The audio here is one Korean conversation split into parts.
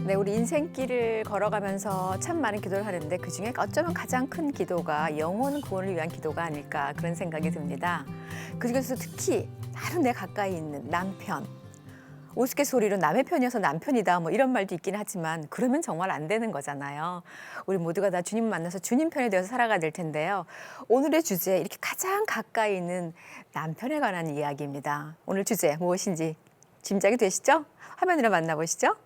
네, 우리 인생길을 걸어가면서 참 많은 기도를 하는데 그중에 어쩌면 가장 큰 기도가 영혼 구원을 위한 기도가 아닐까 그런 생각이 듭니다. 그중에서 특히 바로 내 가까이 있는 남편. 우스갯소리로 남의 편이어서 남편이다 뭐 이런 말도 있긴 하지만 그러면 정말 안 되는 거잖아요. 우리 모두가 다 주님을 만나서 주님 편이 되어서 살아가야 될 텐데요. 오늘의 주제 이렇게 가장 가까이 있는 남편에 관한 이야기입니다. 오늘 주제 무엇인지 짐작이 되시죠? 화면으로 만나보시죠.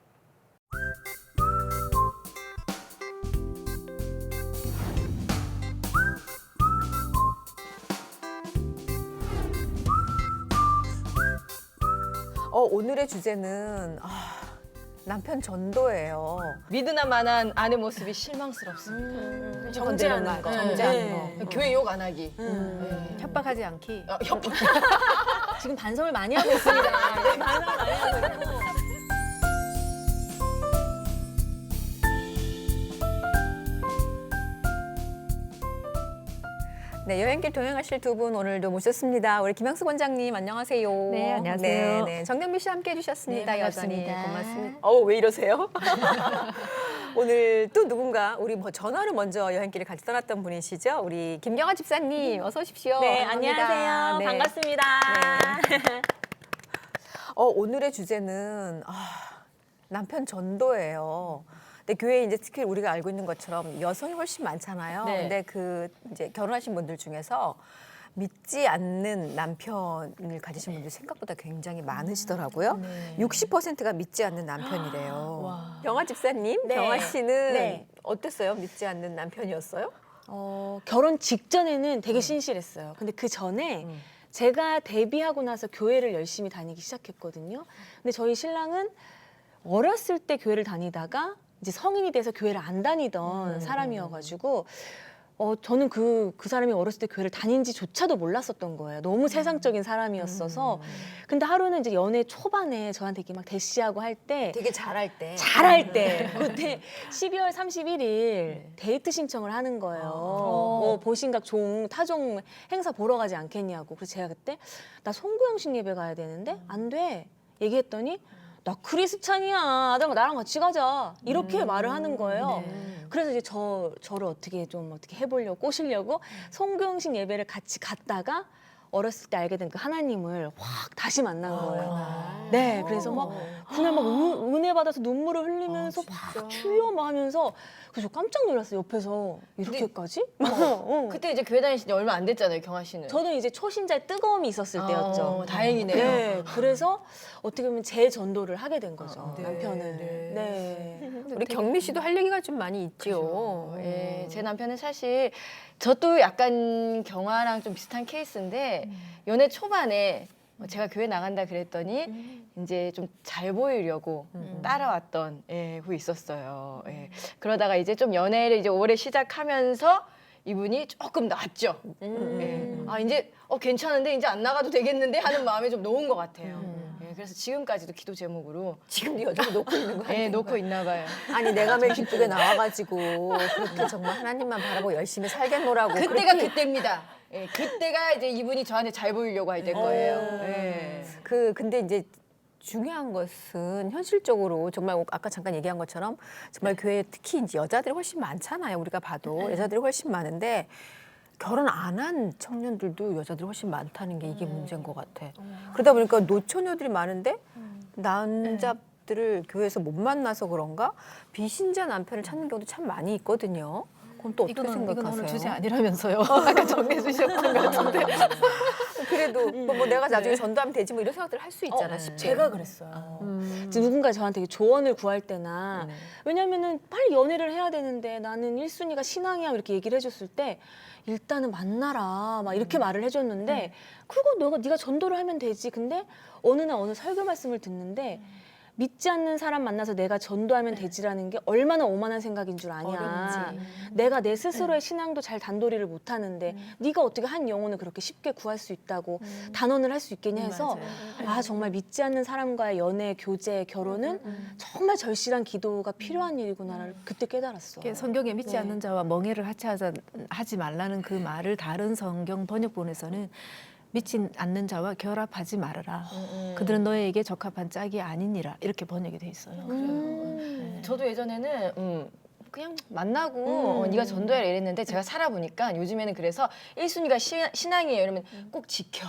오늘의 주제는 남편 전도예요. 믿으나 마나한 아내 모습이 실망스럽습니다. 정죄하는 거. 정죄하는 거. 교회 욕 안 하기. 협박하지 않기. 협박. 지금 반성을 많이 하고 있습니다. 반성을 많이 하고 있고. 네, 여행길 동행하실 두 분 오늘도 모셨습니다. 우리 김양수 원장님 안녕하세요. 네, 안녕하세요. 네. 정경미 씨 함께 해주셨습니다. 네, 여전히 반갑습니다. 고맙습니다. 왜 이러세요? 오늘 또 누군가 우리 전화로 먼저 여행길을 같이 떠났던 분이시죠? 우리 김경아 집사님 어서 오십시오. 네, 반갑습니다. 안녕하세요. 네. 반갑습니다. 네. 오늘의 주제는 남편 전도예요. 근데 교회에 이제 특히 우리가 알고 있는 것처럼 여성이 훨씬 많잖아요. 네. 근데 그 이제 결혼하신 분들 중에서 믿지 않는 남편을 가지신 분들 생각보다 굉장히 많으시더라고요. 60%가 믿지 않는 남편이래요. 경아 집사님, 네. 경아 씨는 네. 어땠어요? 믿지 않는 남편이었어요? 결혼 직전에는 되게 신실했어요. 근데 그 전에 제가 데뷔하고 나서 교회를 열심히 다니기 시작했거든요. 근데 저희 신랑은 어렸을 때 교회를 다니다가 이제 성인이 돼서 교회를 안 다니던 사람이어가지고 저는 그 사람이 어렸을 때 교회를 다닌지조차도 몰랐었던 거예요. 너무 세상적인 사람이었어서. 근데 하루는 이제 연애 초반에 저한테 이렇게 막 대시하고 할 때 되게 잘할 때. 그때 12월 31일 데이트 신청을 하는 거예요. 보신각 타종 행사 보러 가지 않겠냐고. 그래서 제가 그때 나 송구영신 예배 가야 되는데 안 돼. 얘기했더니 나 크리스찬이야. 아들 나랑 같이 가자. 이렇게 말을 하는 거예요. 그래서 이제 저를 어떻게 해보려고 꼬시려고 송구영신 예배를 같이 갔다가 어렸을 때 알게 된 그 하나님을 확 다시 만난 거예요. 네, 그래서 막 그날 막 은혜 받아서 눈물을 흘리면서 막 주여 막 하면서 그래서 저 깜짝 놀랐어요. 옆에서 이렇게까지? 그때 이제 교회 다니신 지 얼마 안 됐잖아요, 경아 씨는. 저는 이제 초신자의 뜨거움이 있었을 때였죠. 다행이네요. 네, 그래서 어떻게 보면 재전도를 하게 된 거죠, 네, 남편을. 네. 네. 우리 경미 씨도 할 얘기가 좀 많이 있죠. 예, 제 남편은 사실 저도 약간 경아랑 좀 비슷한 케이스인데 연애 초반에 제가 교회 나간다 그랬더니 이제 좀 잘 보이려고 따라왔던 후 있었어요. 예. 그러다가 이제 좀 연애를 이제 오래 시작하면서 이분이 조금 낫죠. 예. 이제 괜찮은데 이제 안 나가도 되겠는데 하는 마음이 좀 놓은 것 같아요. 예, 그래서 지금까지도 기도 제목으로 지금도 여전히 놓고 있는 거 아니에요? 놓고 있나 봐요. 아니 내가 매일 기쁘게 나와가지고 그렇게 정말 하나님만 바라보고 열심히 살겠노라고 그때가 그렇게 그때입니다. 예, 그때가 이제 이분이 저한테 잘 보이려고 할 때일 거예요. 예. 근데 이제 중요한 것은 현실적으로 정말 아까 잠깐 얘기한 것처럼 정말 교회에 특히 이제 여자들이 훨씬 많잖아요. 우리가 봐도 여자들이 훨씬 많은데 결혼 안 한 청년들도 여자들이 훨씬 많다는 게 이게 문제인 것 같아. 그러다 보니까 노처녀들이 많은데 남자들을 교회에서 못 만나서 그런가 비신자 남편을 찾는 경우도 참 많이 있거든요. 그건 또 어떻게 생각하세요? 이건 오늘 주제 아니라면서요. 아까 정리해 주셨던 것 같은데. 그래도 뭐 내가 나중에 전도하면 되지 뭐 이런 생각들을 할 수 있잖아. 쉽게. 제가 그랬어요. 누군가 저한테 조언을 구할 때나 왜냐면은 빨리 연애를 해야 되는데 나는 1순위가 신앙이야 이렇게 얘기를 해줬을 때 일단은 만나라 막 이렇게 말을 해줬는데 그거 네가 전도를 하면 되지. 근데 어느 날 어느 설교 말씀을 듣는데 믿지 않는 사람 만나서 내가 전도하면 되지라는 게 얼마나 오만한 생각인 줄 아냐. 내가 내 스스로의 신앙도 잘 단도리를 못하는데 네가 어떻게 한 영혼을 그렇게 쉽게 구할 수 있다고 단언을 할 수 있겠냐 해서 정말 믿지 않는 사람과의 연애, 교제, 결혼은 정말 절실한 기도가 필요한 일이구나를 그때 깨달았어. 성경에 믿지 않는 자와 멍해를 하지 말라는 그 말을 다른 성경 번역본에서는 믿지 않는 자와 결합하지 말아라. 그들은 너에게 적합한 짝이 아니니라. 이렇게 번역이 돼 있어요. 저도 예전에는 그냥 만나고 네가 전도해라 이랬는데 제가 살아보니까 요즘에는 그래서 1순위가 신앙이에요. 이러면 꼭 지켜.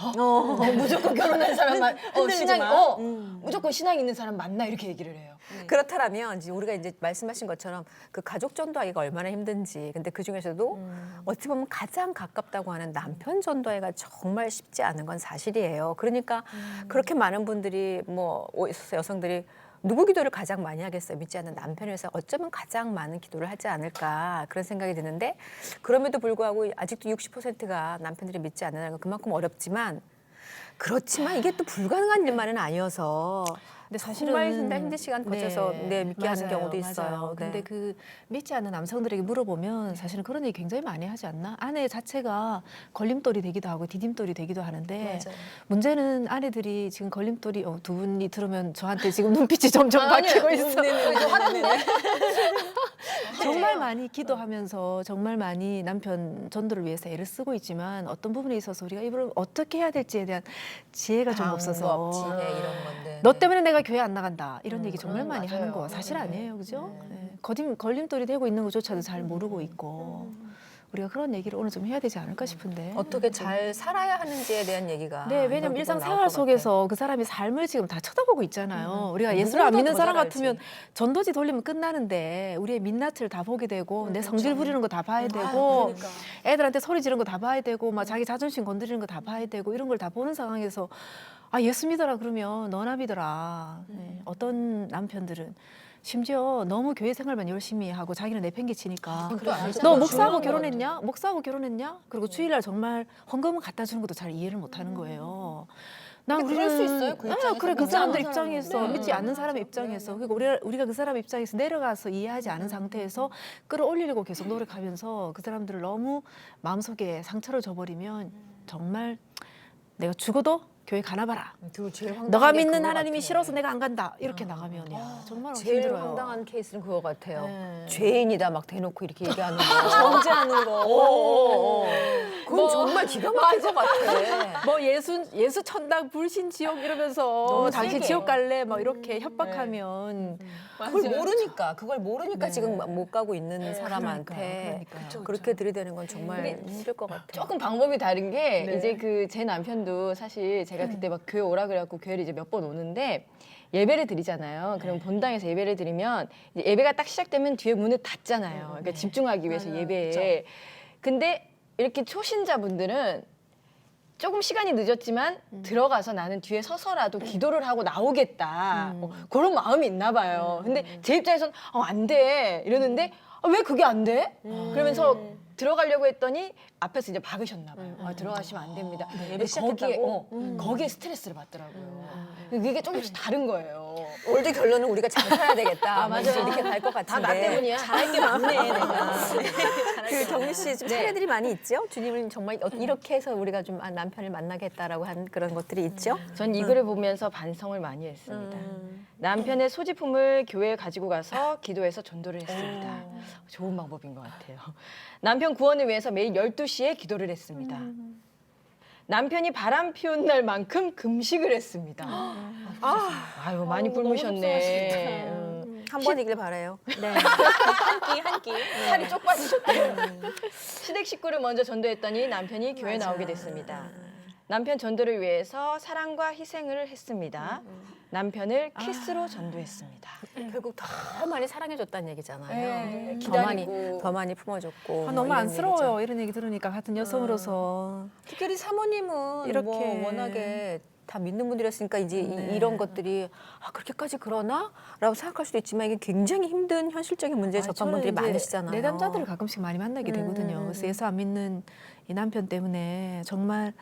무조건 결혼한 사람만 신앙이 무조건 신앙 있는 사람 만나 이렇게 얘기를 해요. 그렇다면 이제 우리가 이제 말씀하신 것처럼 그 가족 전도하기가 얼마나 힘든지. 근데 그 중에서도 어찌 보면 가장 가깝다고 하는 남편 전도하기가 정말 쉽지 않은 건 사실이에요. 그러니까 그렇게 많은 분들이 뭐 여성들이 누구 기도를 가장 많이 하겠어요? 믿지 않는 남편에서 어쩌면 가장 많은 기도를 하지 않을까 그런 생각이 드는데 그럼에도 불구하고 아직도 60%가 남편들이 믿지 않는다는 건 그만큼 어렵지만 그렇지만 이게 또 불가능한 일만은 아니어서 근데 정말 힘든 시간 거쳐서 믿게 하는 맞아요, 경우도 있어요. 맞아요. 네. 근데 그 믿지 않는 남성들에게 물어보면 사실은 그런 얘기 굉장히 많이 하지 않나? 아내 자체가 걸림돌이 되기도 하고 디딤돌이 되기도 하는데 문제는 아내들이 지금 걸림돌이 두 분이 들으면 저한테 지금 눈빛이 점점 바뀌고 있어. 정말 많이 기도하면서 정말 많이 남편 전도를 위해서 애를 쓰고 있지만 어떤 부분에 있어서 우리가 이걸 어떻게 해야 될지에 대한 지혜가 좀 없어서 지혜 이런 건데. 너 때문에 내가 교회 안 나간다 이런 얘기 정말 많이 맞아요. 하는 거 사실 아니에요, 그죠? 네. 걸림돌이 되고 있는 것조차도 잘 모르고 있고 우리가 그런 얘기를 오늘 좀 해야 되지 않을까 싶은데. 어떻게 잘 살아야 하는지에 대한 얘기가 네, 왜냐면 결국은 나올 일상생활 것 속에서 그 사람의 삶을 지금 다 쳐다보고 있잖아요. 우리가 예수를 안 누구보다 믿는 더 사람 잘 같으면 알지. 전도지 돌리면 끝나는데 우리의 민낯을 다 보게 되고 내 성질 부리는 거 다 봐야 되고 애들한테 소리 지르는 거 다 봐야 되고 막 자기 자존심 건드리는 거 다 봐야 되고 이런 걸 다 보는 상황에서 아 예수 믿어라 그러면 너나 믿어라. 네. 어떤 남편들은 심지어 너무 교회 생활만 열심히 하고 자기는 내팽개치니까 너 목사하고 결혼했냐? 목사하고 결혼했냐? 그리고 주일날 정말 헌금을 갖다 주는 것도 잘 이해를 못하는 거예요. 난 그럴 수 있어요, 그 입장에서. 그래 그 믿지 사람들 않는 입장에서 사람은. 믿지 않는 사람의 입장에서 그리고 우리가 그 사람 입장에서 내려가서 이해하지 않은 상태에서 끌어올리려고 계속 노력하면서 그 사람들을 너무 마음속에 상처를 줘버리면 정말 내가 죽어도 교회 가나 봐라. 제일 황당한 너가 게 믿는 그거 하나님이 같아. 싫어서 내가 안 간다. 이렇게 나가면 야 정말 제일 힘들어요. 황당한 케이스는 그거 같아요. 네. 죄인이다 막 대놓고 이렇게 얘기하는 거. 정죄하는 거. 그건 정말 기가 막힐 것 같아. 뭐 예수 천당 불신 지옥 이러면서 너무 당신 세게. 지옥 갈래 막 이렇게 협박하면 그걸 모르니까 지금 못 가고 있는 사람한테 그러니까요. 그렇게 들이대는 건 정말 힘들 것 같아요. 조금 방법이 다른 게 이제 그 제 남편도 사실 제가 그때 막 교회 오라 그래갖고 교회를 이제 몇 번 오는데 예배를 드리잖아요. 그럼 본당에서 예배를 드리면 이제 예배가 딱 시작되면 뒤에 문을 닫잖아요. 그러니까 집중하기 위해서 예배에. 근데 이렇게 초신자분들은 조금 시간이 늦었지만 들어가서 나는 뒤에 서서라도 기도를 하고 나오겠다. 그런 마음이 있나 봐요. 근데 제 입장에서는 안 돼. 이러는데 왜 그게 안 돼? 그러면서 들어가려고 했더니 앞에서 이제 박으셨나 봐요. 들어가시면 안 됩니다. 예배 시작했다고? 거기에 스트레스를 받더라고요. 그게 조금씩 다른 거예요. 올드 결론은 우리가 잘 살아야 되겠다. 맞아. 이렇게 갈 것 같은데. 다 나 때문이야. 잘할 게 많네, 내가. 그 경미 씨 좀 사례들이 많이 있죠? 주님을 정말 이렇게 해서 우리가 좀 남편을 만나겠다라고 한 그런 것들이 있죠? 전 이 글을 보면서 반성을 많이 했습니다. 남편의 소지품을 교회에 가지고 가서 기도해서 전도를 했습니다. 좋은 방법인 것 같아요. 남편 구원을 위해서 매일 12시에 기도를 했습니다. 남편이 바람 피운 날만큼 금식을 했습니다. 아유, 많이 굶으셨네. 한 번이길 바라요. 네. 한 끼. 살이 쪽 빠지셨대요. 시댁 식구를 먼저 전도했더니 남편이 교회 나오게 됐습니다. 남편 전도를 위해서 사랑과 희생을 했습니다. 남편을 키스로 전도했습니다. 결국 더 많이 사랑해줬다는 얘기잖아요. 네, 더 많이 품어줬고. 아, 너무 뭐 이런 안쓰러워요. 얘기죠. 이런 얘기 들으니까 같은 여성으로서 특별히 사모님은 이렇게. 뭐 워낙에 다 믿는 분들이었으니까 이제 이런 것들이 그렇게까지 그러나? 라고 생각할 수도 있지만 이게 굉장히 힘든 현실적인 문제에 접한 분들이 많으시잖아요. 내담자들을 가끔씩 많이 만나게 되거든요. 그래서 예수 안 믿는 이 남편 때문에 정말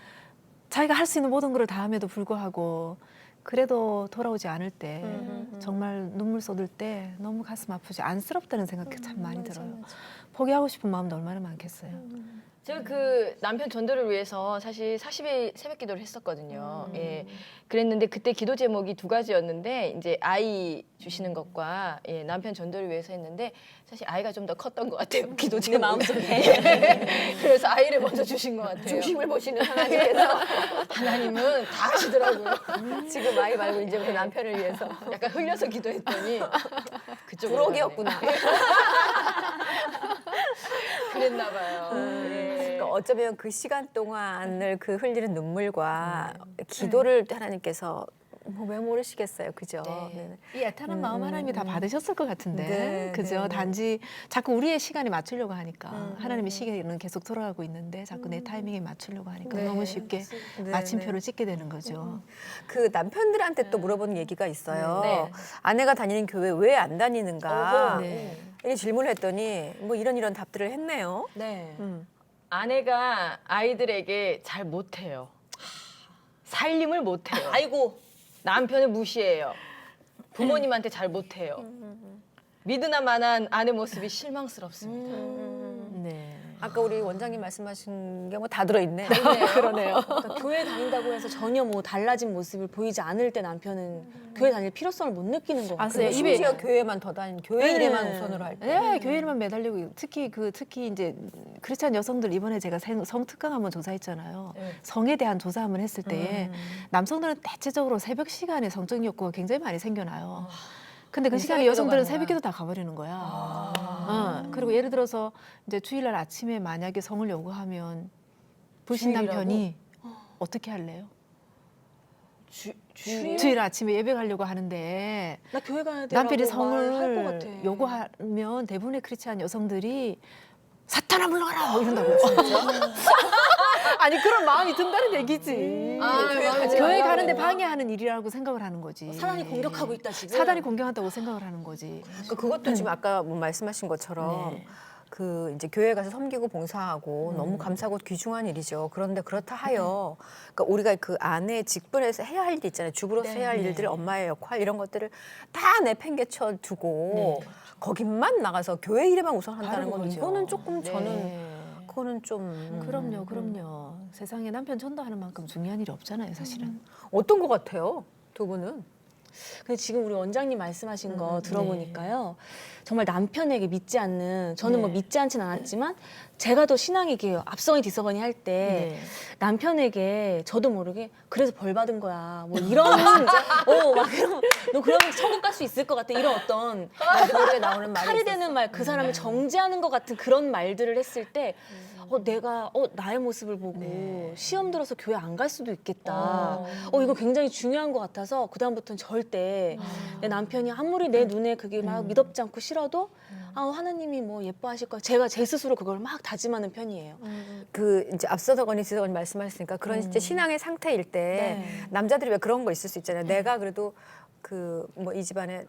자기가 할 수 있는 모든 걸 다 함에도 불구하고 그래도 돌아오지 않을 때 정말 눈물 쏟을 때 너무 가슴 아프지 안쓰럽다는 생각이 참 많이 들어요. 포기하고 싶은 마음도 얼마나 많겠어요. 제가 그 남편 전도를 위해서 사실 40일 새벽 기도를 했었거든요. 예. 그랬는데 그때 기도 제목이 두 가지였는데 이제 아이 주시는 것과 예, 남편 전도를 위해서 했는데 사실 아이가 좀 더 컸던 것 같아요. 기도 제목 마음속에. 그래서 아이를 먼저 주신 것 같아요. 중심을 보시는 하나님께서 하나님은 다 하시더라고요. 지금 아이 말고 이제부터 남편을 위해서 약간 흘려서 기도했더니 그쪽으로 부록이었구나. 그랬나 봐요. 예. 그러니까 어쩌면 그 시간 동안을 그 흘리는 눈물과 기도를 하나님께서 왜 모르시겠어요, 그죠? 네. 이 애타는 마음 하나님이 다 받으셨을 것 같은데, 네, 그죠? 네, 네. 단지 자꾸 우리의 시간에 맞추려고 하니까 하나님의 시계는 계속 돌아가고 있는데 자꾸 내 타이밍에 맞추려고 하니까 네. 너무 쉽게 네, 마침표를 찍게 되는 거죠. 그 남편들한테 또 물어보는 얘기가 있어요. 네. 아내가 다니는 교회 왜 안 다니는가? 네. 이렇게 질문을 했더니 뭐 이런 답들을 했네요. 네. 아내가 아이들에게 잘 못해요. 살림을 못해요. 아이고. 남편을 무시해요. 부모님한테 잘 못해요. 믿으나 마나한 아내 모습이 실망스럽습니다. 네. 아까 우리 원장님 말씀하신 게 뭐 다 들어있네. 그러네요. 그러니까 교회 다닌다고 해서 전혀 뭐 달라진 모습을 보이지 않을 때 남편은 교회 다닐 필요성을 못 느끼는 거 같아요. 아세요? 그리고 심지어 교회만 더 다니는 교회 일에만 우선으로 할 때. 네, 교회에만 매달리고 특히 이제 크리스찬 여성들 이번에 제가 성특강 한번 조사했잖아요. 네. 성에 대한 조사 한번 했을 때에 남성들은 대체적으로 새벽 시간에 성적 욕구가 굉장히 많이 생겨나요. 근데 그 시간에 새벽기도 여성들은 가는구나. 새벽기도 다 가버리는 거야. 그리고 예를 들어서 이제 주일날 아침에 만약에 성을 요구하면 불신 남편이 어떻게 할래요? 주일 아침에 예배 가려고 하는데 나 교회 가야 돼. 남편이 할것 성을 같아. 요구하면 대부분의 크리스찬 여성들이 사탄아 물러가라 뭐 이런다고요. 아니 그런 마음이 든다는 얘기지. 교회 가는데 방해하는 일이라고 생각을 하는 거지. 사단이 공격하고 있다 지금. 사단이 공격한다고 생각을 하는 거지. 그러니까 그것도 지금 아까 뭐 말씀하신 것처럼 네. 그 이제 교회 가서 섬기고 봉사하고 너무 감사하고 귀중한 일이죠. 그런데 그렇다 하여 그러니까 우리가 그 안에 직분에서 해야 할 일 있잖아요. 주부로서 해야 할 일들, 엄마의 역할 이런 것들을 다 내팽개쳐 두고 거기만 나가서 교회 일에만 우선한다는 바로 건 그거죠. 이거는 조금 저는 네. 그거는 좀 그럼요. 세상에 남편 전도하는 만큼 중요한 일이 없잖아요, 사실은. 어떤 것 같아요, 두 분은? 근데 지금 우리 원장님 말씀하신 거 들어보니까요. 정말 남편에게 믿지 않는, 저는 뭐 믿지 않진 않았지만 제가 더 신앙이 이게 앞서거니 뒤서거니 할 때 네. 남편에게 저도 모르게 그래서 벌 받은 거야. 뭐 이런 막 이런 너 그러면 천국 갈 수 있을 것 같아. 이런 어떤 노래에 나오는 말이 칼이 있었어. 되는 말, 그 사람을 정죄하는 것 같은 그런 말들을 했을 때 내가 나의 모습을 보고 시험 들어서 교회 안 갈 수도 있겠다. 이거 굉장히 중요한 것 같아서 그다음부터는 절대 내 남편이 아무리 내 눈에 그게 막 미덥지 않고 싫어도 하나님이 뭐 예뻐하실 거야. 제가 제 스스로 그걸 막 다짐하는 편이에요. 그 이제 앞서더거니 뒤서거니 말씀하셨으니까 그런 이제 신앙의 상태일 때 남자들이 왜 그런 거 있을 수 있잖아요. 내가 그래도 그 뭐 이 집안의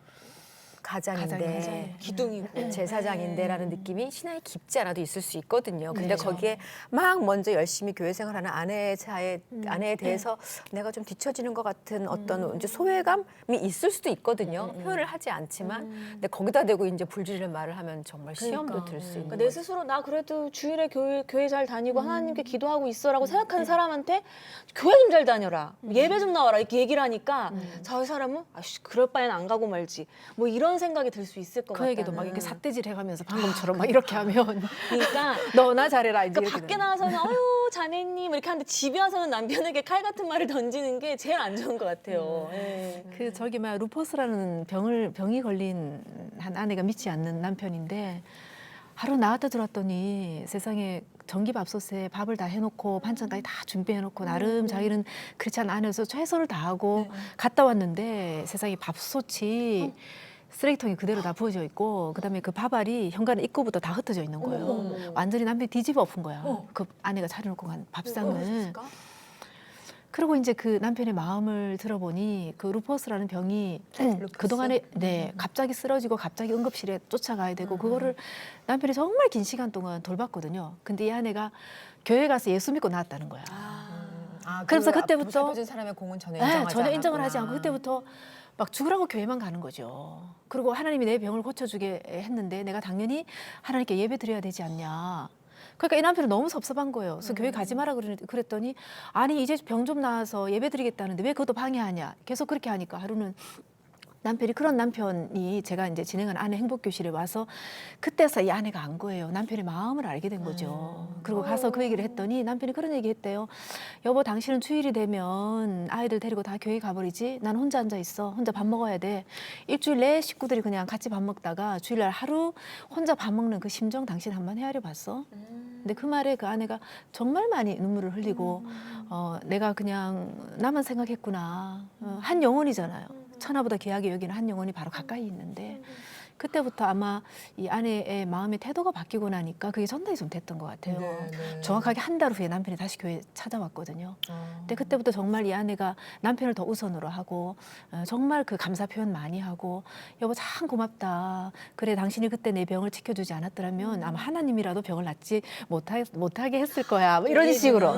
가장인데 기둥이고 제사장인데라는 느낌이 신앙이 깊지 않아도 있을 수 있거든요. 근데 그렇죠. 거기에 막 먼저 열심히 교회 생활하는 아내에 대해서 내가 좀 뒤처지는 것 같은 어떤 이제 소외감이 있을 수도 있거든요. 표현을 하지 않지만 근데 거기다 대고 이제 불지르는 말을 하면 정말 시험도 들 수 있는 그러니까 내 거죠. 스스로 나 그래도 주일에 교회 잘 다니고 하나님께 기도하고 있어라고 생각하는 사람한테 교회 좀 잘 다녀라, 예배 좀 나와라 이렇게 얘기를 하니까 저 사람은 아씨 그럴 바엔 안 가고 말지 뭐 이런 생각이 들 수 있을 것 같아요. 그에게도 막 이렇게 삿대질 해가면서 방금처럼 막 이렇게 하면 그러니까 너나 잘해라 이제 그러니까 이렇게 밖에 나와서는 아유 자매님 이렇게 하는데 집에 와서는 남편에게 칼 같은 말을 던지는 게 제일 안 좋은 것 같아요. 예. 그 저기 막 루퍼스라는 병이 걸린 한 아내가 믿지 않는 남편인데 하루 나왔다 들어왔더니 세상에 전기밥솥에 밥을 다 해놓고 반찬까지 다 준비해놓고 나름 자기는 그렇지 않은 아내여서 최선을 다하고 갔다 왔는데 세상에 밥솥이 쓰레기통에 그대로 다 부어져 있고 그다음에 그 밥알이 현관 입구부터 다 흩어져 있는 거예요. 완전히 남편이 뒤집어 엎은 거야. 그 아내가 차려놓고 간 밥상을. 그리고 이제 그 남편의 마음을 들어보니 그 루퍼스라는 병이 그동안에 갑자기 쓰러지고 갑자기 응급실에 쫓아가야 되고 그거를 남편이 정말 긴 시간 동안 돌봤거든요. 근데 이 아내가 교회 가서 예수 믿고 나왔다는 거야. 그러면서 그때부터 슬퍼진 사람의 공은 전혀 인정하지 전혀 인정을 하지 않았구나. 않고 그때부터 막 죽으라고 교회만 가는 거죠. 그리고 하나님이 내 병을 고쳐주게 했는데 내가 당연히 하나님께 예배 드려야 되지 않냐. 그러니까 이 남편은 너무 섭섭한 거예요. 그래서 교회 가지 마라 그랬더니 아니 이제 병 좀 나아서 예배 드리겠다는데 왜 그것도 방해하냐. 계속 그렇게 하니까 하루는 남편이 그런 남편이 제가 이제 진행한 아내 행복교실에 와서 그때서 이 아내가 안 거예요. 남편의 마음을 알게 된 거죠. 그리고 가서 그 얘기를 했더니 남편이 그런 얘기 했대요. 여보 당신은 주일이 되면 아이들 데리고 다 교회 가버리지? 난 혼자 앉아 있어. 혼자 밥 먹어야 돼. 일주일 내 식구들이 그냥 같이 밥 먹다가 주일날 하루 혼자 밥 먹는 그 심정 당신 한번 헤아려 봤어? 근데 그 말에 그 아내가 정말 많이 눈물을 흘리고 내가 그냥 나만 생각했구나. 한 영혼이잖아요. 천하보다 귀하게 여기는 한 영혼이 바로 가까이 있는데 그때부터 아마 이 아내의 마음의 태도가 바뀌고 나니까 그게 전달이 좀 됐던 것 같아요. 정확하게 한 달 후에 남편이 다시 교회에 찾아왔거든요. 근데 그때부터 정말 이 아내가 남편을 더 우선으로 하고 정말 그 감사 표현 많이 하고 여보 참 고맙다. 그래 당신이 그때 내 병을 지켜주지 않았더라면 아마 하나님이라도 병을 낫지 못하게 했을 거야. 뭐 이런 식으로.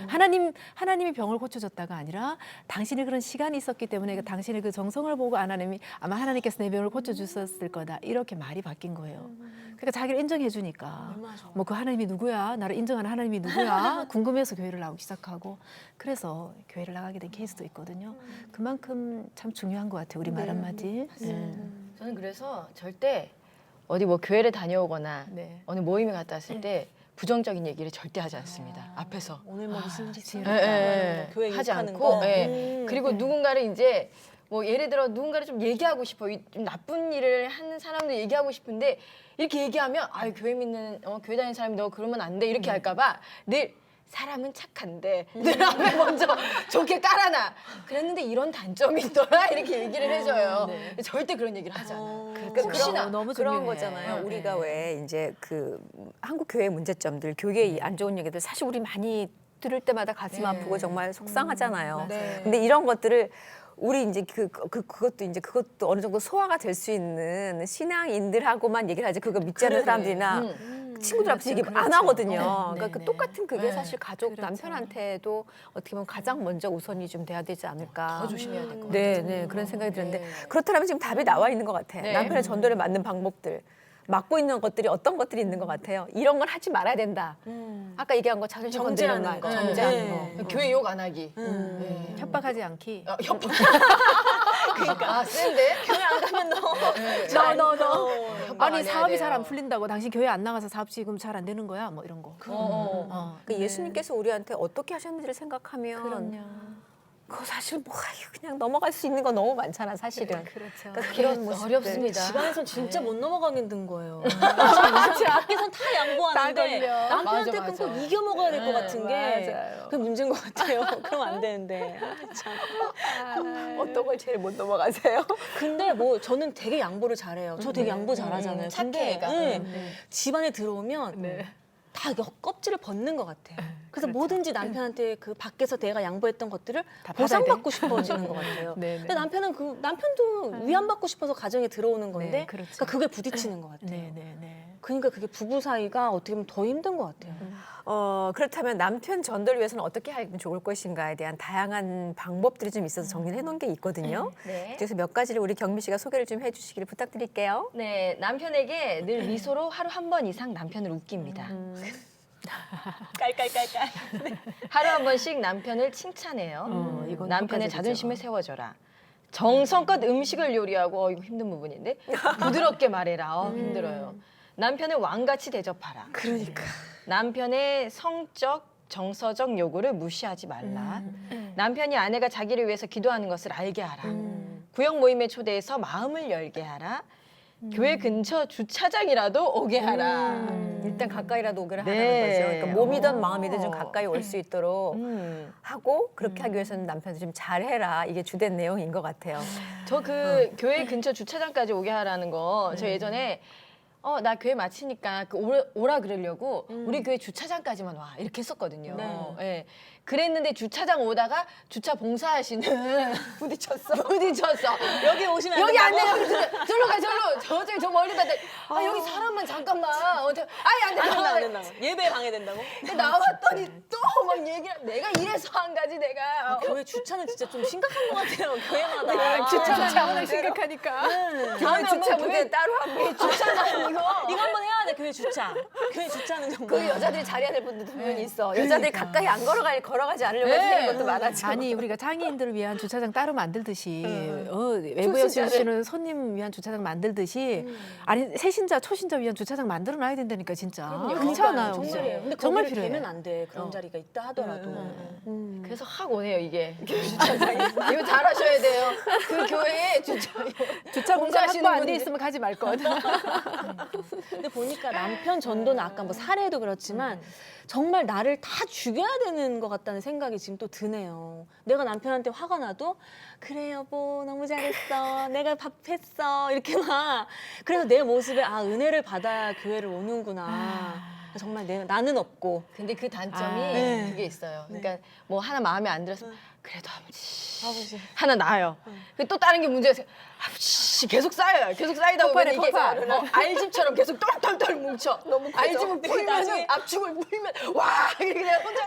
하나님이 병을 고쳐줬다가 아니라 당신이 그런 시간이 있었기 때문에 당신의 그 정성을 보고 하나님이 아마 하나님께서 내 병을 고쳐주셨을 거다. 이렇게 말이 바뀐 거예요. 그러니까 자기를 인정해 주니까 뭐 그 하나님이 누구야? 나를 인정하는 하나님이 누구야? 궁금해서 교회를 나오기 시작하고 그래서 교회를 나가게 된 케이스도 있거든요. 그만큼 참 중요한 것 같아요. 우리 말 한마디. 저는 그래서 절대 어디 뭐 교회를 다녀오거나 네. 어느 모임에 갔다 왔을 때 부정적인 얘기를 절대 하지 않습니다. 앞에서. 오늘 뭐 무슨 일이 있지? 예. 하지 않고 그리고 누군가를 이제 뭐 예를 들어 누군가를 좀 얘기하고 싶어 좀 나쁜 일을 하는 사람들 얘기하고 싶은데 이렇게 얘기하면 아유 교회 믿는 교회 다니는 사람이 너 그러면 안 돼 이렇게 할까봐 늘 사람은 착한데 늘 앞에 먼저 좋게 깔아놔. 그랬는데 이런 단점이 있더라 이렇게 얘기를 해줘요. 절대 그런 얘기를 하지 않아. 그러니까 혹시나 너무 그런 중요해. 거잖아요. 우리가 왜 이제 그 한국 교회의 문제점들, 교계의 안 좋은 얘기들 사실 우리 많이 들을 때마다 가슴 아프고 정말 속상하잖아요. 근데 이런 것들을 우리 이제 그것도 어느 정도 소화가 될 수 있는 신앙인들하고만 얘기를 하지 그거 믿지 않는 사람들이나 친구들 앞에서 얘기 안 하거든요. 그러니까 그 똑같은 그게 사실 가족 남편한테도 어떻게 보면 가장 먼저 우선이 좀 돼야 되지 않을까. 더 조심해야 될 것 같아요. 네, 그런 생각이 드는데 그렇다면 지금 답이 나와 있는 것 같아. 네. 남편의 전도를 막는 방법들. 막고 있는 것들이 어떤 것들이 있는 것 같아요. 이런 건 하지 말아야 된다. 아까 얘기한 거 자존심 건드리는 정죄하는 거. 정죄하는 거. 교회 욕 안 하기. 협박하지 않기. 협박. 그러니까 센데 교회 안 가면 너. 아니 안 해야 사업이 잘 안 돼요. 풀린다고 당신 교회 안 나가서 사업 지금 잘 안 되는 거야? 뭐 이런 거. 그러니까 예수님께서 우리한테 어떻게 하셨는지를 생각하면 그거 사실 뭐 그냥 넘어갈 수 있는 거 너무 많잖아 사실은. 그렇죠. 그러니까 그런 모습들. 어렵습니다. 집안에선 진짜 못 넘어가겠는 거예요. 제 밖에선 다 양보하는데 남편한테 맞아, 끊고 맞아. 이겨 먹어야 될 것 같은 게 맞아요. 그게 문제인 것 같아요. 그럼 안 되는데. 참. 어떤 걸 제일 못 넘어가세요? 근데 뭐 저는 되게 양보를 잘해요. 저 되게 양보 잘하잖아요. 착해, 근데 애가. 집안에 들어오면 다 껍질을 벗는 것 같아요. 그래서 뭐든지 남편한테 그 밖에서 내가 양보했던 것들을 다 보상받고 싶어지는 것 같아요. 네, 네. 근데 남편도 위안받고 싶어서 가정에 들어오는 건데, 네, 그렇죠. 그러니까 그게 부딪히는 것 같아요. 네네네. 그러니까 그게 부부 사이가 어떻게 보면 더 힘든 것 같아요. 그렇다면 남편 전도를 위해서는 어떻게 하면 좋을 것인가에 대한 다양한 방법들이 좀 있어서 정리를 해놓은 게 있거든요. 네. 그래서 몇 가지를 우리 경미 씨가 소개를 좀 해주시기를 부탁드릴게요. 네, 남편에게 늘 미소로 하루 한 번 이상 남편을 웃깁니다. 깔깔깔깔. 하루 한 번씩 남편을 칭찬해요. 이건 남편의 효과적이죠. 자존심을 세워줘라. 정성껏 음식을 요리하고 이거 힘든 부분인데 부드럽게 말해라. 힘들어요. 남편을 왕같이 대접하라. 그러니까. 남편의 성적, 정서적 요구를 무시하지 말라. 남편이 아내가 자기를 위해서 기도하는 것을 알게 하라. 구역 모임에 초대해서 마음을 열게 하라. 교회 근처 주차장이라도 오게 하라. 일단 가까이라도 오기를 네. 하라는 거죠. 그러니까 몸이든 마음이든 좀 가까이 올 수 있도록 하고 그렇게 하기 위해서는 남편도 좀 잘해라. 이게 주된 내용인 것 같아요. 저 그 교회 근처 주차장까지 오게 하라는 거 저 예전에 나 교회 마치니까 오라 그러려고 우리 교회 주차장까지만 와 이렇게 했었거든요. 예. 그랬는데 주차장 오다가 주차 봉사하시는 부딪혔어. 여기 오시면 여기 안 돼. 된다고? 절로 가 도저히 저 멀리다 여기 사람만 잠깐만 안 돼. 안 된다고. 예배 방해된다고? 나왔더니 또 막 얘기를 내가 이래서 한 가지 내가 교회 주차는 진짜 좀 심각한 것 같아요. 교회마다. 주차가 워낙 심각하니까. 교회 주차 문제 따로 한번 주차장 이거 한번 해야 돼. 교회 주차. 교회 주차는 정말. 그 여자들이 자리해야 될 분도 분명히 있어. 여자들이 가까이 안 걸어가지 않으려고 하는 것도 많아져. 아니 우리가 장애인들을 위한 주차장 따로 만들듯이 외부에 초신자를. 오시는 손님 위한 주차장 만들듯이 아니 세신자 초신자 위한 주차장 만들어놔야 된다니까 진짜. 그렇지 않아요? 정말이에요. 근데 정말 정말 필요해. 되면 안 돼. 그런 자리가 있다 하더라도. 그래서 확 오네요 이게 주차장이 이거 잘하셔야 돼요 그 교회에 주차 공간 공사하시는 확보 안 돼 분들. 있으면 가지 말 것. 근데 보니까 남편 전도는 아까 뭐 사례도 그렇지만 정말 나를 다 죽여야 되는 것 같다는 생각이 지금 또 드네요. 내가 남편한테 화가 나도 그래 여보 너무 잘했어. 내가 밥 했어. 이렇게 막 그래서 내 모습에 아 은혜를 받아야 교회를 오는구나. 정말 나는 없고. 근데 그 단점이 네. 그게 있어요 그러니까 뭐 하나 마음에 안 들어서 그래도 아버지 하나 나아요 또 다른 게 문제가 생겨 아버지 계속 쌓여요 계속 쌓이다 보면 폭발해, 이게 폭발. 알집처럼 계속 똘똘똘 뭉쳐 알집을 풀면은 나중에- 압축을 풀면 와 이렇게 내가 혼자